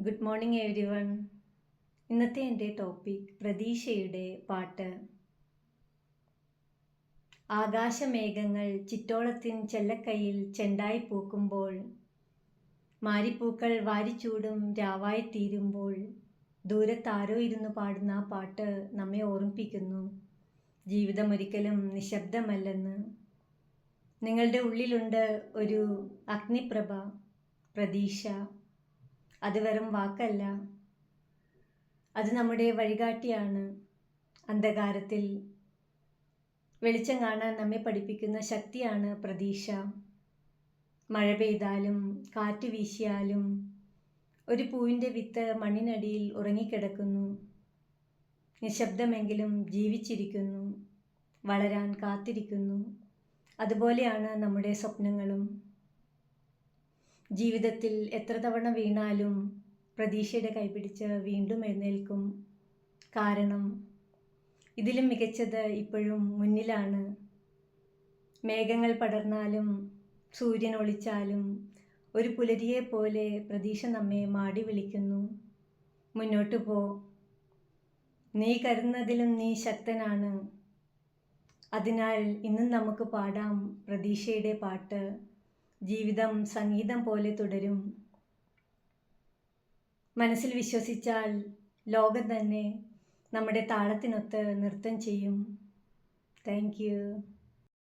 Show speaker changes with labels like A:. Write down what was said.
A: Good morning every one. ഇന്നത്തെ എൻ്റെ topic പ്രതീക്ഷയുടെ പാട്ട്. ആകാശമേഘങ്ങൾ ചിറ്റോളത്തിൻ ചെല്ലക്കൈയിൽ ചെണ്ടായി പൂക്കുമ്പോൾ, മാരിപ്പൂക്കൾ വാരിച്ചൂടും രാവായി തീരുമ്പോൾ, ദൂരത്താരോ ഇരുന്ന് പാടുന്ന ആ പാട്ട് നമ്മെ ഓർമ്മിപ്പിക്കുന്നു ജീവിതം ഒരിക്കലും നിശബ്ദമല്ലെന്ന്. നിങ്ങളുടെ ഉള്ളിലുണ്ട് ഒരു അഗ്നിപ്രഭ, പ്രതീക്ഷ. അത് വെറും വാക്കല്ല, അത് നമ്മുടെ വഴികാട്ടിയാണ്. അന്ധകാരത്തിൽ വെളിച്ചം കാണാൻ നമ്മെ പഠിപ്പിക്കുന്ന ശക്തിയാണ് പ്രതീക്ഷ. മഴ പെയ്താലും കാറ്റ് വീശിയാലും ഒരു പൂവിൻ്റെ വിത്ത് മണ്ണിനടിയിൽ ഉറങ്ങിക്കിടക്കുന്നു. നിശബ്ദമെങ്കിലും ജീവിച്ചിരിക്കുന്നു, വളരാൻ കാത്തിരിക്കുന്നു. അതുപോലെയാണ് നമ്മുടെ സ്വപ്നങ്ങളും. ജീവിതത്തിൽ എത്ര തവണ വീണാലും പ്രതീക്ഷയുടെ കൈപിടിച്ച് വീണ്ടും എഴുന്നേൽക്കും. കാരണം ഇതിലും മികച്ചത് ഇപ്പോഴും മുന്നിലാണ്. മേഘങ്ങൾ പടർന്നാലും സൂര്യൻ ഒളിച്ചാലും ഒരു പുലരിയെപ്പോലെ പ്രതീക്ഷ നമ്മെ മാടി വിളിക്കുന്നു. മുന്നോട്ട് പോ, നീ കരുതുന്നതിലും നീ ശക്തനാണ്. അതിനാൽ ഇന്നും നമുക്ക് പാടാം പ്രതീക്ഷയുടെ പാട്ട്. ജീവിതം സംഗീതം പോലെ തുടരും. മനസ്സിൽ വിശ്വസിച്ചാൽ ലോകം തന്നെ നമ്മുടെ താളത്തിനൊത്ത് നൃത്തം ചെയ്യും. Thank you.